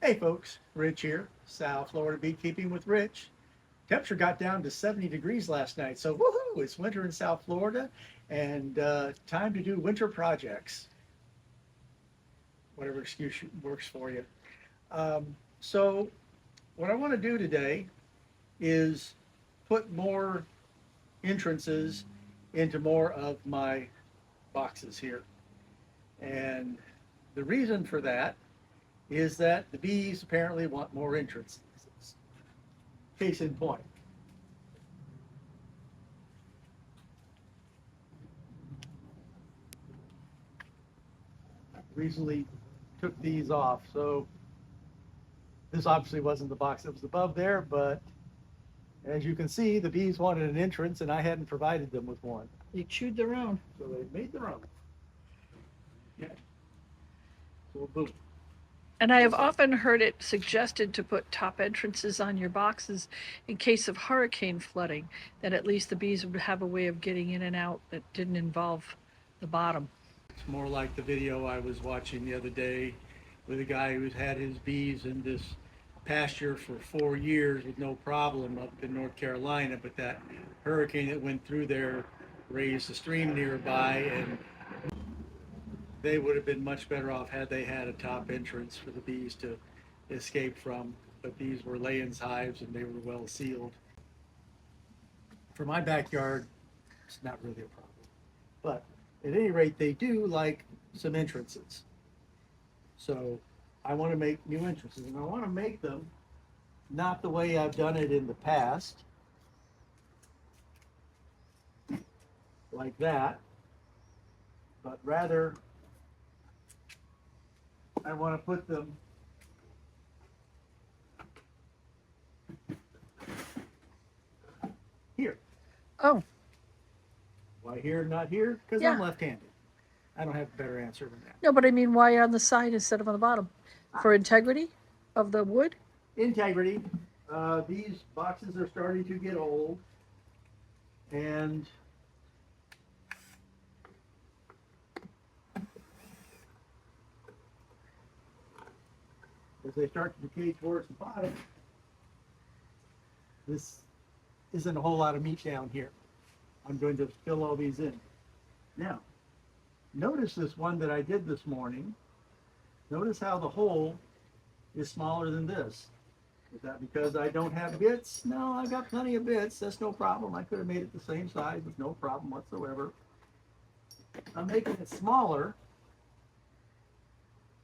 Hey folks, Rich here, South Florida Beekeeping with Rich. Temperature got down to 70 degrees last night, so woohoo, it's winter in South Florida and time to do winter projects, whatever excuse works for you. So, what I want to do today is put more entrances into more of my boxes here. And the reason for that is that the bees apparently want more entrances. Case in point, recently took these off. So this obviously wasn't the box that was above there, but as you can see, the bees wanted an entrance and I hadn't provided them with one. They chewed their own. So they made their own. Yeah. So boom. And I have often heard it suggested to put top entrances on your boxes in case of hurricane flooding, that at least the bees would have a way of getting in and out that didn't involve the bottom. It's more like the video I was watching the other day with a guy who's had his bees in this pasture for 4 years with no problem up in North Carolina, but that hurricane that went through there raised a stream nearby, and they would have been much better off had they had a top entrance for the bees to escape from. But these were layings hives and they were well sealed. For my backyard, it's not really a problem. But at any rate, they do like some entrances. So I want to make new entrances, and I want to make them not the way I've done it in the past, like that, but rather I want to put them here. Oh, Why here, not here? Because yeah. I'm left-handed. I don't have a better answer than that. No, but I mean, why on the side instead of on the bottom? For integrity of the wood? Integrity. These boxes are starting to get old, and as they start to decay towards the bottom, this isn't a whole lot of meat down here. I'm going to fill all these in. Now, notice this one that I did this morning. Notice how the hole is smaller than this. Is that because I don't have bits? No, I've got plenty of bits. That's no problem. I could have made it the same size with no problem whatsoever. I'm making it smaller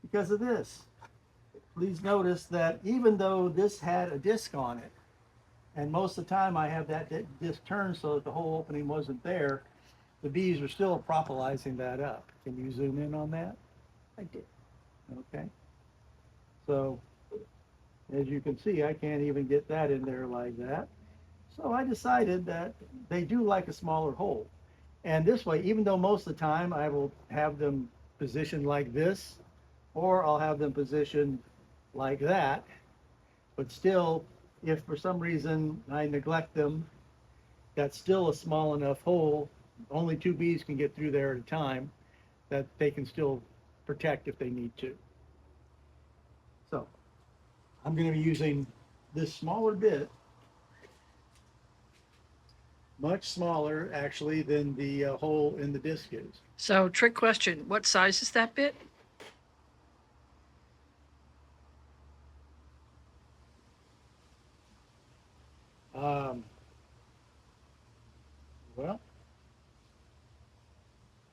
because of this. Please notice that even though this had a disc on it, and most of the time I have that disc turned so that the whole opening wasn't there, the bees are still propolising that up. Can you zoom in on that? I did. Okay. So as you can see, I can't even get that in there like that. So I decided that they do like a smaller hole. And this way, even though most of the time I will have them positioned like this, or I'll have them positioned like that, but still, if for some reason I neglect them, that's still a small enough hole, only two bees can get through there at a time, that they can still protect if they need to. So I'm going to be using this smaller bit, much smaller actually than the hole in the disc is. So, trick question, what size is that bit? Um, well,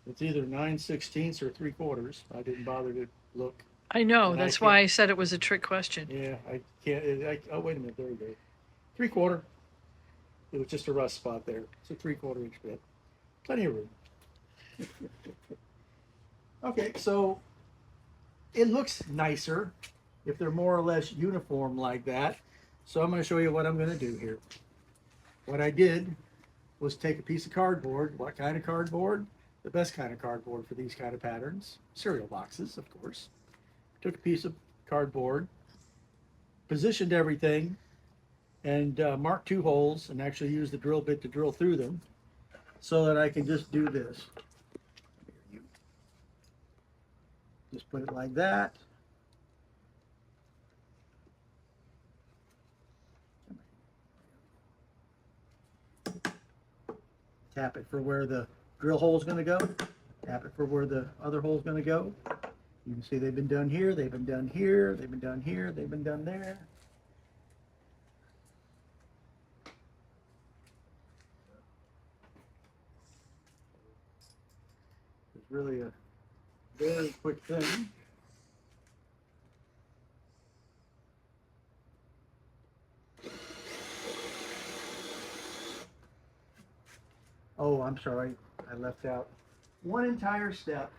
it's either 9/16 or 3/4. I didn't bother to look. I know, And I that's why can't, I said it was a trick question. yeah, I can't, oh, wait a minute, there we go. 3/4. It was just a rust spot there. It's a 3/4 inch bit. Plenty of room. Okay, so it looks nicer if they're more or less uniform like that. So I'm going to show you what I'm going to do here. What I did was take a piece of cardboard. What kind of cardboard? The best kind of cardboard for these kind of patterns. Cereal boxes, of course. Took a piece of cardboard, positioned everything, and marked two holes, and actually used the drill bit to drill through them so that I can just do this. Just put it like that. Tap it for where the drill hole is going to go. Tap it for where the other hole is going to go. You can see they've been done here, they've been done here, they've been done here, they've been done there. It's really a very quick thing. Oh, I'm sorry, I left out one entire step.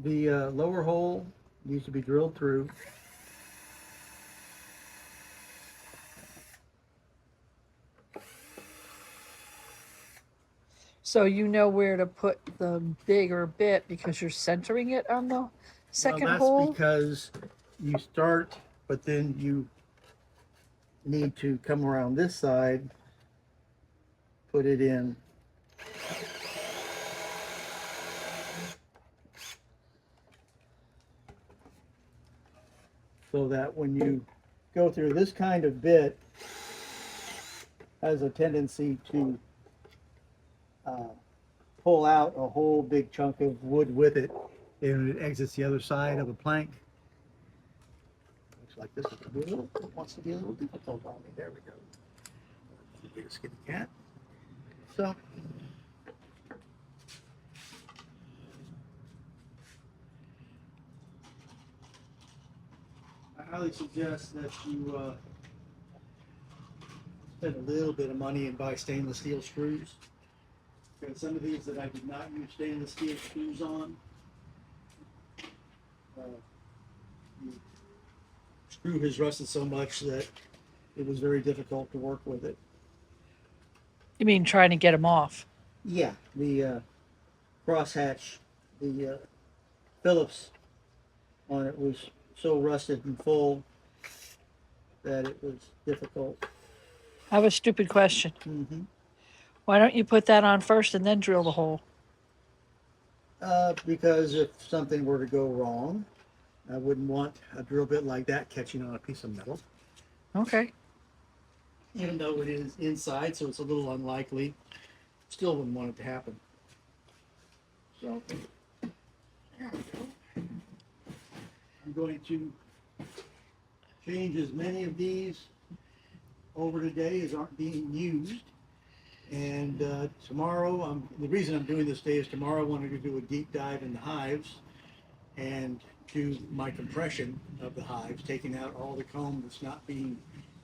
The lower hole needs to be drilled through. So you know where to put the bigger bit because you're centering it on the second Well, that's hole? because you start, but then you need to come around this side, put it in. So that when you go through this kind of bit, has a tendency to pull out a whole big chunk of wood with it, and it exits the other side of a plank. Looks like this is wants to be a little difficult on me. There we go. Be a skinny cat. So I highly suggest that you spend a little bit of money and buy stainless steel screws. Got some of these that I did not use stainless steel screws on. The screw has rusted so much that it was very difficult to work with it. You mean trying to get them off? Yeah, the crosshatch, the Phillips on it was so rusted and full that it was difficult. I have a stupid question. Mm-hmm. Why don't you put that on first and then drill the hole? Because if something were to go wrong, I wouldn't want a drill bit like that catching on a piece of metal. Okay. Even though it is inside, so it's a little unlikely, still wouldn't want it to happen. So, there we go. I'm going to change as many of these over today as aren't being used. And tomorrow, the reason I'm doing this day is tomorrow I wanted to do a deep dive in the hives and do my compression of the hives, taking out all the comb that's not being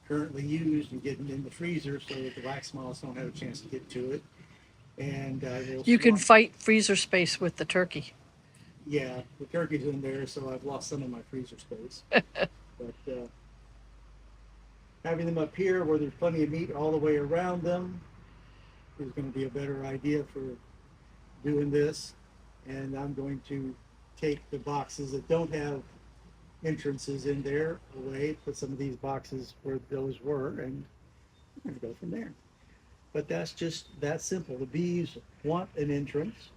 currently used and getting in the freezer so that the wax moths don't have a chance to get to it. And You can fight freezer space with the turkey. Yeah, the turkey's in there, so I've lost some of my freezer space. But having them up here where there's plenty of meat all the way around them is going to be a better idea for doing this. And I'm going to take the boxes that don't have entrances in there away, put some of these boxes where those were, and we're going to go from there. But that's just that simple. The bees want an entrance.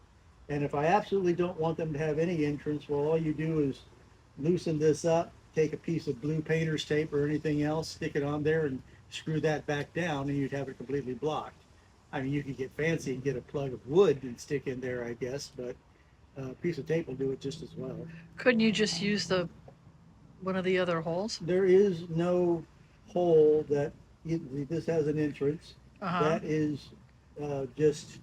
And if I absolutely don't want them to have any entrance, well, all you do is loosen this up, take a piece of blue painter's tape or anything else, stick it on there and screw that back down and you'd have it completely blocked. I mean, you could get fancy and get a plug of wood and stick in there, I guess, but a piece of tape will do it just as well. Couldn't you just use one of the other holes? There is no hole that this has an entrance. That is just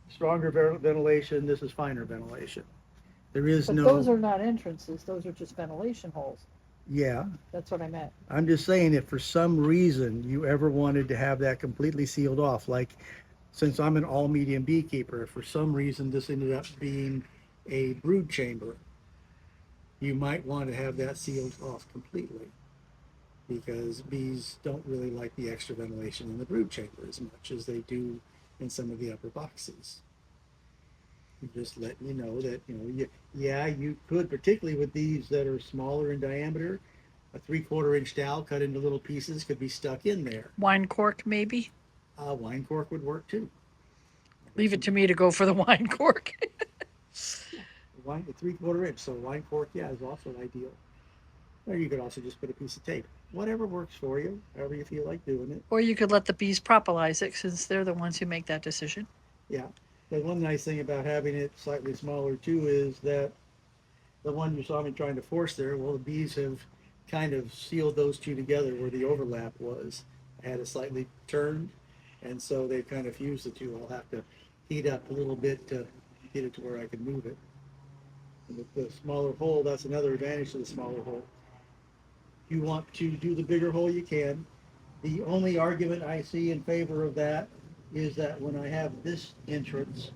stronger ventilation. This is finer ventilation. There is But no. those are not entrances. Those are just ventilation holes. Yeah. That's what I meant. I'm just saying if for some reason you ever wanted to have that completely sealed off, like since I'm an all medium beekeeper, if for some reason this ended up being a brood chamber, you might want to have that sealed off completely because bees don't really like the extra ventilation in the brood chamber as much as they do in some of the upper boxes. I'm just letting you know that, you could, particularly with these that are smaller in diameter, a 3/4 inch dowel cut into little pieces could be stuck in there. Wine cork, maybe? Wine cork would work too. Leave it to me to go for the wine cork. Wine, a 3/4 inch, so wine cork, is also ideal. Or you could also just put a piece of tape. Whatever works for you, however you feel like doing it. Or you could let the bees propolize it since they're the ones who make that decision. Yeah. But one nice thing about having it slightly smaller too is that the one you saw me trying to force there, well, the bees have kind of sealed those two together where the overlap was. I had it slightly turned, and so they kind of fused the two. I'll have to heat up a little bit to get it to where I can move it. And with the smaller hole, that's another advantage to the smaller hole. If you want to do the bigger hole, you can. The only argument I see in favor of that is that when I have this entrance,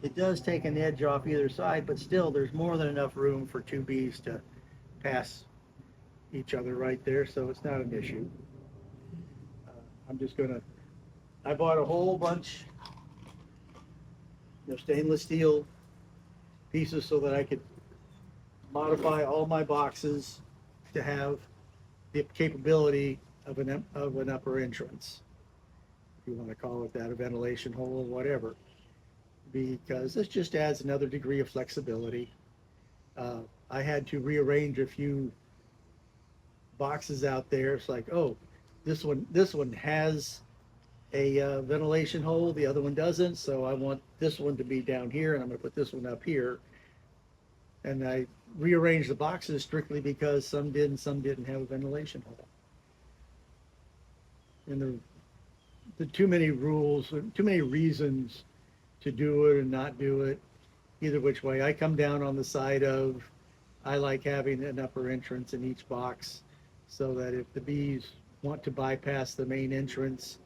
it does take an edge off either side, but still there's more than enough room for two bees to pass each other right there, so it's not an issue. I'm just gonna, I bought a whole bunch of stainless steel pieces so that I could modify all my boxes to have the capability of an upper entrance. If you want to call it that, a ventilation hole or whatever. Because this just adds another degree of flexibility. I had to rearrange a few boxes out there. It's like, oh, this one has a ventilation hole, the other one doesn't, so I want this one to be down here, and I'm going to put this one up here. And I rearranged the boxes strictly because some did and some didn't have a ventilation hole. And the too many rules, too many reasons to do it and not do it, either which way. I come down on the side of, I like having an upper entrance in each box so that if the bees want to bypass the main entrance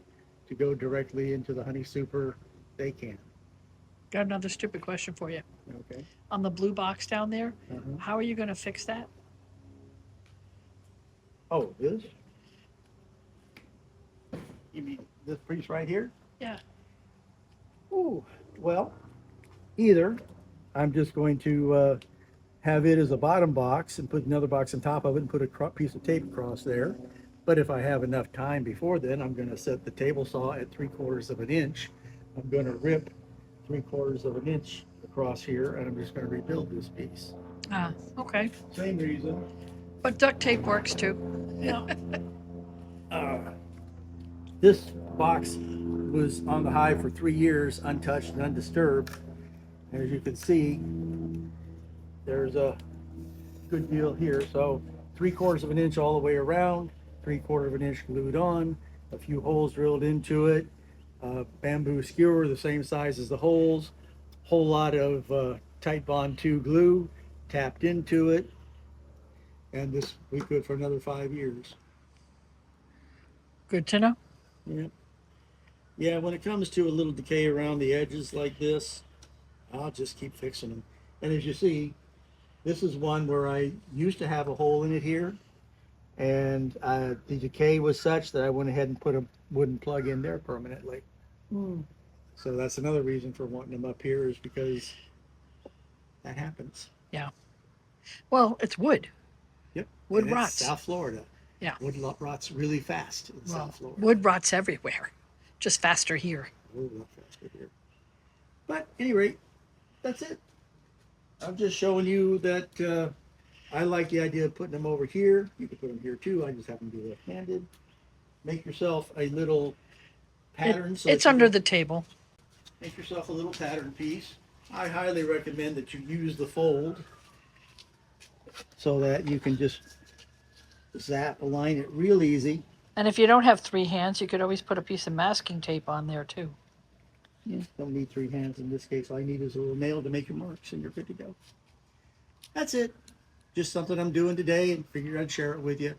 to go directly into the honey super, they can. Got another stupid question for you. Okay. On the blue box down there, Uh-huh. how are you going to fix that? Oh, this? You mean this piece right here? Yeah. Ooh, well, either I'm just going to have it as a bottom box and put another box on top of it and put a piece of tape across there. But if I have enough time before then, I'm going to set the table saw at 3/4 of an inch. I'm going to rip 3/4 of an inch across here, and I'm just going to rebuild this piece. Ah, okay. Same reason. But duct tape works too. Yeah. This box was on the hive for 3 years, untouched and undisturbed. As you can see, there's a good deal here. So 3/4 of an inch all the way around, 3/4 of an inch glued on, a few holes drilled into it, bamboo skewer the same size as the holes, whole lot of Tight Bond 2 glue tapped into it, and this will be good for another 5 years. Good to know. Yeah. Yeah, when it comes to a little decay around the edges like this, I'll just keep fixing them. And as you see, this is one where I used to have a hole in it here, and the decay was such that I went ahead and put a wooden plug in there permanently. So that's another reason for wanting them up here, is because that happens. Yeah. Well, it's wood. Yep. Wood And it's rots. South Florida. Yeah. Wood rots really fast in South Florida. Wood rots everywhere, just faster here. Wood rot faster here. But at any rate, that's it. I'm just showing you that I like the idea of putting them over here. You can put them here too. I just happen to be left-handed. Make yourself a little pattern. It's under the table. Make yourself a little pattern piece. I highly recommend that you use the fold so that you can just align it real easy. And if you don't have 3 hands, you could always put a piece of masking tape on there too. Yeah, don't need 3 hands in this case. All you need is a little nail to make your marks and you're good to go. That's it. Just something I'm doing today and figured I'd share it with you.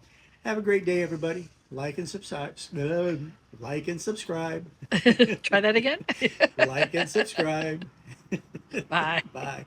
Have a great day, everybody. Like and subscribe. Like and subscribe. Try that again. Like and subscribe. Bye. Bye.